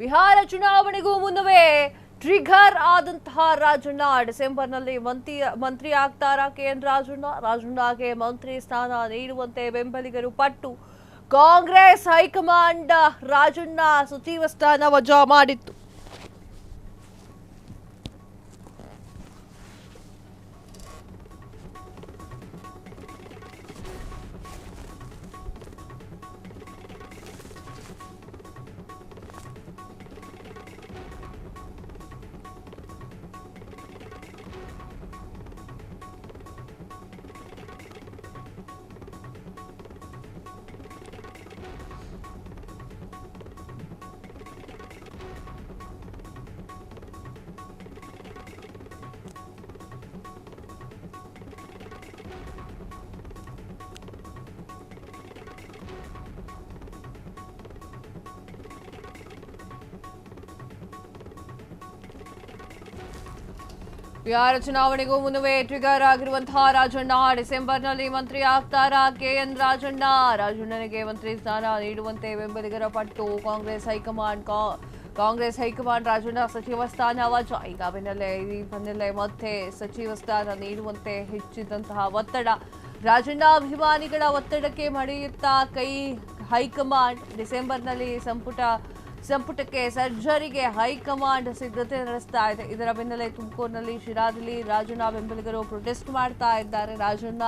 ಬಿಹಾರ ಚುನಾವಣೆಗೂ ಮುನ್ನವೇ ಟ್ರಿಗರ್ ಆದಂತಹ ರಾಜಣ್ಣ ಡಿಸೆಂಬರ್ನಲ್ಲಿ ಮಂತ್ರಿ ಆಗ್ತಾರಾ ಕೆಎನ್ ರಾಜಣ್ಣಗೆ ಮಂತ್ರಿ ಸ್ಥಾನ ನೀಡುವಂತೆ ಬೆಂಬಲಿಗರು ಪಟ್ಟು ಕಾಂಗ್ರೆಸ್ ಹೈಕಮಾಂಡ್ ರಾಜಣ್ಣ ಸಚಿವ ಸ್ಥಾನ ವಜಾ ಮಾಡಿತ್ತು. ಬಿಹಾರ ಚುನಾವಣೆಗೂ ಮುನ್ನವೇ ಟ್ರಿಗರ್ ಆಗಿರುವಂತಹ ರಾಜಣ್ಣ ಡಿಸೆಂಬರ್ನಲ್ಲಿ ಮಂತ್ರಿ ಆಗ್ತಾರಾ ಕೆಎನ್ ರಾಜಣ್ಣನಿಗೆ ಮಂತ್ರಿ ಸ್ಥಾನ ನೀಡುವಂತೆ ಬೆಂಬಲಿಗರ ಪಟ್ಟು ಕಾಂಗ್ರೆಸ್ ಹೈಕಮಾಂಡ್ ರಾಜಣ್ಣ ಸಚಿವ ಸ್ಥಾನ ವಜಾ. ಈಗ ಬೆನ್ನಲ್ಲೇ ಮತ್ತೆ ಸಚಿವ ಸ್ಥಾನ ನೀಡುವಂತೆ ಹೆಚ್ಚಿದಂತಹ ಒತ್ತಡ, ರಾಜಣ್ಣ ಅಭಿಮಾನಿಗಳ ಒತ್ತಡಕ್ಕೆ ಮಣಿಯುತ್ತಾ ಕೈ ಹೈಕಮಾಂಡ್. ಡಿಸೆಂಬರ್ನಲ್ಲಿ ಸಂಪುಟಕ್ಕೆ ಸರ್ಜರಿಗೆ ಹೈಕಮಾಂಡ್ ಸಿದ್ಧತೆ ನಡೆಸ್ತಾ ಇದೆ. ಇದರ ಬೆನ್ನಲ್ಲೇ ತುಮಕೂರಿನಲ್ಲಿ ಶಿರಾದಲ್ಲಿ ರಾಜಣ್ಣ ಬೆಂಬಲಿಗರು ಪ್ರೊಟೆಸ್ಟ್ ಮಾಡ್ತಾ ಇದ್ದಾರೆ. ರಾಜಣ್ಣ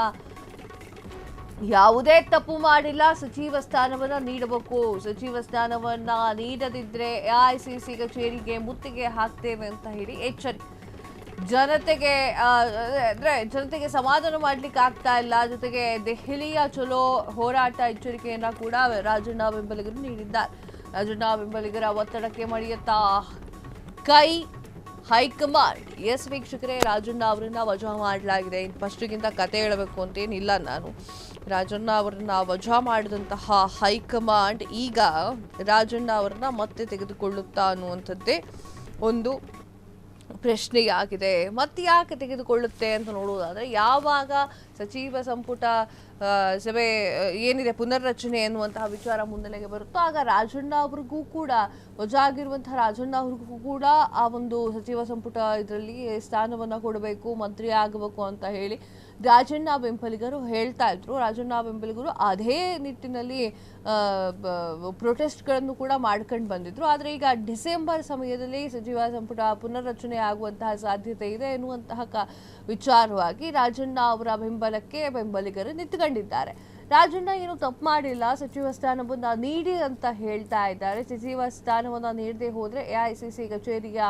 ಯಾವುದೇ ತಪ್ಪು ಮಾಡಿಲ್ಲ, ಸಚಿವ ಸ್ಥಾನವನ್ನ ನೀಡಬೇಕು, ಸಚಿವ ಸ್ಥಾನವನ್ನ ನೀಡದಿದ್ರೆ ಎಐಸಿಸಿ ಕಚೇರಿಗೆ ಮುತ್ತಿಗೆ ಹಾಕ್ತೇವೆ ಅಂತ ಹೇಳಿ ಎಚ್ಚರಿಕೆ. ಜನತೆಗೆ ಸಮಾಧಾನ ಮಾಡ್ಲಿಕ್ಕೆ ಆಗ್ತಾ ಇಲ್ಲ. ಜೊತೆಗೆ ದೆಹಲಿಯ ಚಲೋ ಹೋರಾಟ ಎಚ್ಚರಿಕೆಯನ್ನ ಕೂಡ ರಾಜಣ್ಣ ಬೆಂಬಲಿಗರು ನೀಡಿದ್ದಾರೆ. ರಾಜಣ್ಣ ಬೆಂಬಲಿಗರ ಒತ್ತಡಕ್ಕೆ ಮಣಿಯುತ್ತಾ ಕೈ ಹೈಕಮಾಂಡ್. ಎಸ್ ವೀಕ್ಷಕರೇ, ರಾಜಣ್ಣ ಅವರನ್ನ ವಜಾ ಮಾಡಲಾಗಿದೆ. ಫಸ್ಟ್ಗಿಂತ ಕತೆ ಹೇಳಬೇಕು ಅಂತೇನಿಲ್ಲ ನಾನು. ರಾಜಣ್ಣ ಅವರನ್ನ ವಜಾ ಮಾಡಿದಂತಹ ಹೈಕಮಾಂಡ್ ಈಗ ರಾಜಣ್ಣ ಅವರನ್ನ ಮತ್ತೆ ತೆಗೆದುಕೊಳ್ಳುತ್ತಾ ಅನ್ನುವಂಥದ್ದೇ ಒಂದು ಪ್ರಶ್ನೆಯಾಗಿದೆ. ಮತ್ತೆ ಯಾಕೆ ತೆಗೆದುಕೊಳ್ಳುತ್ತೆ ಅಂತ ನೋಡುವುದಾದ್ರೆ, ಯಾವಾಗ ಸಚಿವ ಸಂಪುಟ ಸಭೆ ಏನಿದೆ ಪುನರ್ರಚನೆ ಎನ್ನುವಂತಹ ವಿಚಾರ ಮುನ್ನೆಲೆಗೆ ಬರುತ್ತೋ ಆಗ ರಾಜಣ್ಣ ಅವ್ರಿಗೂ ಕೂಡ ವಜಾ ಆಗಿರುವಂತಹ ರಾಜಣ್ಣ ಅವ್ರಿಗೂ ಕೂಡ ಆ ಒಂದು ಸಚಿವ ಸಂಪುಟ ಇದರಲ್ಲಿ ಸ್ಥಾನವನ್ನ ಕೊಡಬೇಕು, ಮಂತ್ರಿ ಆಗಬೇಕು ಅಂತ ಹೇಳಿ ರಾಜಣ್ಣ ಬೆಂಬಲಿಗರು ಹೇಳ್ತಾ ಇದ್ರು. ರಾಜಣ್ಣ ಬೆಂಬಲಿಗರು ಅದೇ ನಿಟ್ಟಿನಲ್ಲಿ ಪ್ರೊಟೆಸ್ಟ್ಗಳನ್ನು ಕೂಡ ಮಾಡ್ಕೊಂಡು ಬಂದಿದ್ರು. ಆದರೆ ಈಗ ಡಿಸೆಂಬರ್ ಸಮಯದಲ್ಲಿ ಸಚಿವ ಸಂಪುಟ ಪುನರ್ರಚನೆ ಆಗುವಂತಹ ಸಾಧ್ಯತೆ ಇದೆ ಎನ್ನುವಂತಹ ವಿಚಾರವಾಗಿ ರಾಜಣ್ಣ ಅವರ ಬೆಂಬಲಕ್ಕೆ ಬೆಂಬಲಿಗರು ನಿಂತುಕೊಂಡಿದ್ದಾರೆ. ರಾಜಣ್ಣ ಏನು ತಪ್ಪು ಮಾಡಿಲ್ಲ, ಸಚಿವ ಸ್ಥಾನವನ್ನ ನೀಡಿ ಅಂತ ಹೇಳ್ತಾ ಇದ್ದಾರೆ. ಸಚಿವ ಸ್ಥಾನವನ್ನ ನೀಡದೆ ಹೋದ್ರೆ ಎಐಸಿಸಿ ಕಚೇರಿಯ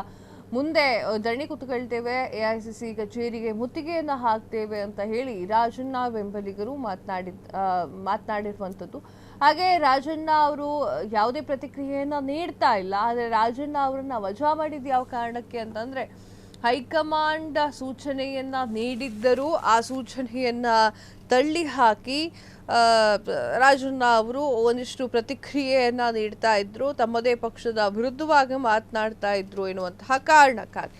ಮುಂದೆ ಧರಣಿ ಕೂತ್ಕೊಳ್ತೇವೆ, ಎಐಸಿಸಿ ಕಚೇರಿಗೆ ಮುತ್ತಿಗೆಯನ್ನ ಹಾಕ್ತೇವೆ ಅಂತ ಹೇಳಿ ರಾಜಣ್ಣ ಬೆಂಬಲಿಗರು ಮಾತನಾಡಿರುವಂಥದ್ದು. ಹಾಗೆ ರಾಜಣ್ಣ ಅವರು ಯಾವುದೇ ಪ್ರತಿಕ್ರಿಯೆಯನ್ನ ನೀಡ್ತಾ ಇಲ್ಲ. ಆದರೆ ರಾಜಣ್ಣ ಅವರನ್ನ ವಜಾ ಮಾಡಿದ ಯಾವ ಕಾರಣಕ್ಕೆ ಅಂತಂದ್ರೆ, ಹೈಕಮಾಂಡ್ ಸೂಚನೆಯನ್ನ ನೀಡಿದ್ದರೂ ಆ ಸೂಚನೆಯನ್ನ ತಳ್ಳಿ ಹಾಕಿ ರಾಜಣ್ಣ ಅವರು ಒಂದಿಷ್ಟು ಪ್ರತಿಕ್ರಿಯೆಯನ್ನ ನೀಡ್ತಾ ಇದ್ರು, ತಮ್ಮದೇ ಪಕ್ಷದ ವಿರುದ್ಧವಾಗಿ ಮಾತನಾಡ್ತಾ ಇದ್ರು ಎನ್ನುವಂತಹ ಕಾರಣಕ್ಕಾಗಿ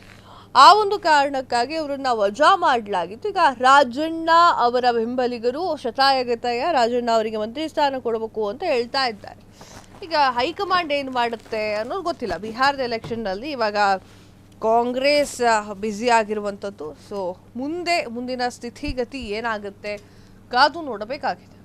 ಆ ಒಂದು ಕಾರಣಕ್ಕಾಗಿ ಅವರನ್ನ ವಜಾ ಮಾಡಲಾಗಿತ್ತು. ಈಗ ರಾಜಣ್ಣ ಅವರ ಬೆಂಬಲಿಗರು ಶತಾಯಗತಾಯ ರಾಜಣ್ಣ ಅವರಿಗೆ ಮಂತ್ರಿ ಸ್ಥಾನ ಕೊಡಬೇಕು ಅಂತ ಹೇಳ್ತಾ ಇದ್ದಾರೆ. ಈಗ ಹೈಕಮಾಂಡ್ ಏನು ಮಾಡುತ್ತೆ ಅನ್ನೋದು ಗೊತ್ತಿಲ್ಲ. ಬಿಹಾರದ ಎಲೆಕ್ಷನ್ನಲ್ಲಿ ಇವಾಗ ಕಾಂಗ್ರೆಸ್ ಬ್ಯುಸಿ ಆಗಿರುವಂಥದ್ದು. ಸೊ ಮುಂದಿನ ಸ್ಥಿತಿಗತಿ ಏನಾಗುತ್ತೆ ಕಾದು ನೋಡಬೇಕಾಗಿದೆ.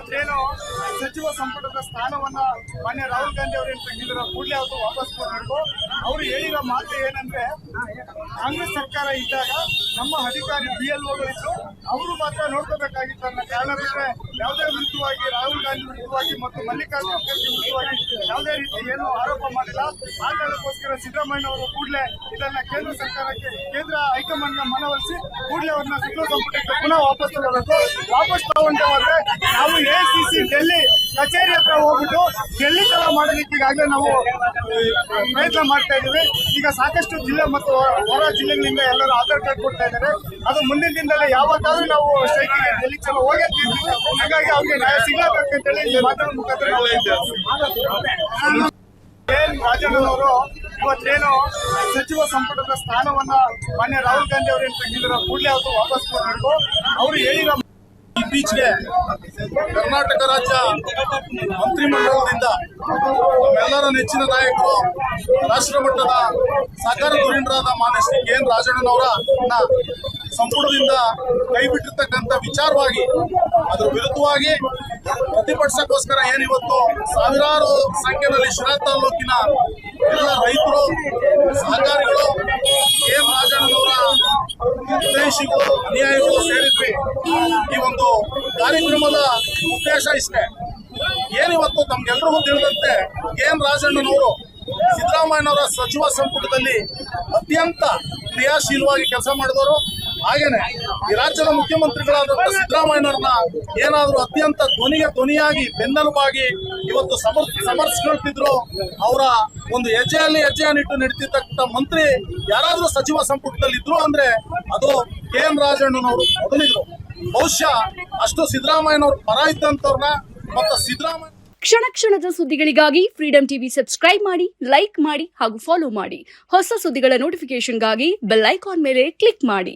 ಇವತ್ತೇನು ಸಚಿವ ಸಂಪುಟದ ಸ್ಥಾನವನ್ನ ಮಾನ್ಯ ರಾಹುಲ್ ಗಾಂಧಿ ಅವರೇನು ತೆಗೆದಿರೋ ಕೂಡಲೇ ಅವರು ವಾಪಸ್ ಕೊಡಬೇಕು. ಅವರು ಹೇಳಿರೋ ಮಾತು ಏನಂದ್ರೆ, ಕಾಂಗ್ರೆಸ್ ಸರ್ಕಾರ ಇದ್ದಾಗ ನಮ್ಮ ಅಧಿಕಾರಿ BLOಗಳು ಇದ್ರು, ಅವರು ಮಾತ್ರ ನೋಡ್ಕೋಬೇಕಾಗಿತ್ತು ಅನ್ನೋ ಕಾರಣ ಬಿಟ್ಟರೆ ಯಾವುದೇ ವಿರುದ್ಧವಾಗಿ ರಾಹುಲ್ ಗಾಂಧಿ ವಿರುದ್ಧವಾಗಿ ಮತ್ತು ಮಲ್ಲಿಕಾರ್ಜುನ ಖರ್ಗೆ ವಿರುದ್ಧವಾಗಿ ಯಾವುದೇ ರೀತಿ ಏನು ಆರೋಪ ಮಾಡಿಲ್ಲ. ಆ ಕಾರಣಕ್ಕೋಸ್ಕರ ಸಿದ್ದರಾಮಯ್ಯ ಅವರು ಕೂಡಲೇ ಇದನ್ನ ಕೇಂದ್ರ ಸರ್ಕಾರಕ್ಕೆ, ಕೇಂದ್ರ ಹೈಕಮಾಂಡ್ನ ಮನವೊಲಿಸಿ ಕೂಡಲೇ ಅವ್ರನ್ನ ಸಚಿವ ಸಂಪುಟಕ್ಕೆ ಪುನಃ ವಾಪಸ್ ತಗೊಳ್ಬೇಕು. ವಾಪಸ್ ತಗೊಂಡೆ ಹೋದ್ರೆ ನಾವು AICC ಡೆಲ್ಲಿ ಕಚೇರಿ ಹತ್ರ ಹೋಗ್ಬಿಟ್ಟು ಡೆಲ್ಲಿ ತರ ಮಾಡಲಿಕ್ಕೆ ಈಗಾಗಲೇ ನಾವು ಪ್ರಯತ್ನ ಮಾಡ್ತಾ ಇದ್ದೀವಿ. ಈಗ ಸಾಕಷ್ಟು ಜಿಲ್ಲೆ ಮತ್ತು ಹೊರ ಜಿಲ್ಲೆಗಳಿಂದ ಎಲ್ಲರೂ ಆಧಾರ್ ಕಾರ್ಡ್ ಕೊಡ್ತಾ ಇದ್ದಾರೆ. ಅದು ಮುಂದಿನ ದಿನದಲ್ಲಿ ಯಾವಾಗಾದ್ರೂ ನಾವು ಸ್ಟ್ರೈಕಿಗೆ ಡೆಲ್ಲಿ ಚಲೋ ಹೋಗಿರ್ತೀವಿ. ಹಾಗಾಗಿ ಅವ್ರಿಗೆ ನ್ಯಾಯ ಸಿಗಲೇಬೇಕಂತ ಹೇಳಿ ಮಾಧ್ಯಮ ಮುಖಾಂತರ ರಾಜಣ್ಣನವರು ಇವತ್ತೇನು ಸಚಿವ ಸಂಪುಟದ ಸ್ಥಾನವನ್ನ ಮಾನ್ಯ ರಾಹುಲ್ ಗಾಂಧಿ ಅವರೇನು ತೆಗೆದಿರೋ ಕೂಡಲೇ ಅವರು ವಾಪಸ್ ಕೊಡಬೇಕು. ಅವರು ಹೇಳಿರೋ ಇತ್ತೀಚೆಗೆ ಕರ್ನಾಟಕ ರಾಜ್ಯ ಮಂತ್ರಿಮಂಡಲದಿಂದ ನಮ್ಮೆಲ್ಲರ ನೆಚ್ಚಿನ ನಾಯಕರು, ರಾಷ್ಟ್ರ ಮಟ್ಟದ ಸಹಕಾರ ಧುರೀಣರಾದ ಮಾನ್ಯ ಶ್ರೀ KN ರಾಜಣ್ಣನವರ ಸಂಪುಟದಿಂದ ಕೈಬಿಟ್ಟಿರ್ತಕ್ಕಂಥ ವಿಚಾರವಾಗಿ ಅದರ ವಿರುದ್ಧವಾಗಿ ಪ್ರತಿಭಟಿಸಕ್ಕೋಸ್ಕರ ಏನಿವತ್ತು ಸಾವಿರಾರು ಸಂಖ್ಯೆಯಲ್ಲಿ ಶಿರಾ ತಾಲೂಕಿನ ಎಲ್ಲ ರೈತರು, ಸಹಕಾರಿಗಳು, KN ರಾಜಣ್ಣನವರ ಹಿತೈಷಿಗಳು, ಅನುಯಾಯಿಗಳು ಸೇರಿದ್ವಿ. ಈ ಒಂದು ಕಾರ್ಯಕ್ರಮದ ಉದ್ದೇಶ ಇಷ್ಟೇ. ಏನಿವತ್ತು ತಮ್ಗೆಲ್ರಿಗೂ ತಿಳಿದಂತೆ KN ರಾಜಣ್ಣನವರು ಸಿದ್ದರಾಮಯ್ಯನವರ ಸಚಿವ ಸಂಪುಟದಲ್ಲಿ ಅತ್ಯಂತ ಕ್ರಿಯಾಶೀಲವಾಗಿ ಕೆಲಸ ಮಾಡಿದವರು. ಹಾಗೇನೆ ಈ ರಾಜ್ಯದ ಮುಖ್ಯಮಂತ್ರಿಗಳಾದಂಥ ಸಿದ್ದರಾಮಯ್ಯನವ್ರನ್ನ ಏನಾದರೂ ಅತ್ಯಂತ ಧ್ವನಿಗೆ ಧ್ವನಿಯಾಗಿ ಬೆನ್ನೆಲುಬಾಗಿ ಇವತ್ತು ಸಮರ್ಸ್ಕೊಳ್ತಿದ್ರು. ಅವರ ಒಂದು ಹೆಜ್ಜೆಯಲ್ಲಿ ಹೆಜ್ಜೆಯನ್ನಿಟ್ಟು ನಡೀತಿರ್ತಕ್ಕಂಥ ಮಂತ್ರಿ ಯಾರಾದರೂ ಸಚಿವ ಸಂಪುಟದಲ್ಲಿ ಇದ್ರು ಅಂದ್ರೆ ಅದು KN ರಾಜಣ್ಣನವರು ಮೊದಲಿದ್ರು. ಬಹುಶಃ ಅಷ್ಟು ಸಿದ್ದರಾಮಯ್ಯನವ್ರ ಪರ ಇದ್ದಂಥವ್ರನ್ನ ಮತ್ತು ಸಿದ್ದರಾಮಯ್ಯ ಕ್ಷಣ ಕ್ಷಣದ ಸುದ್ದಿಗಳಿಗಾಗಿ ಫ್ರೀಡಂ ಟಿವಿ ಸಬ್ಸ್ಕ್ರೈಬ್ ಮಾಡಿ, ಲೈಕ್ ಮಾಡಿ ಹಾಗೂ ಫಾಲೋ ಮಾಡಿ. ಹೊಸ ಸುದ್ದಿಗಳ ನೋಟಿಫಿಕೇಶನ್ಗಾಗಿ ಬೆಲ್ ಐಕಾನ್ ಮೇಲೆ ಕ್ಲಿಕ್ ಮಾಡಿ.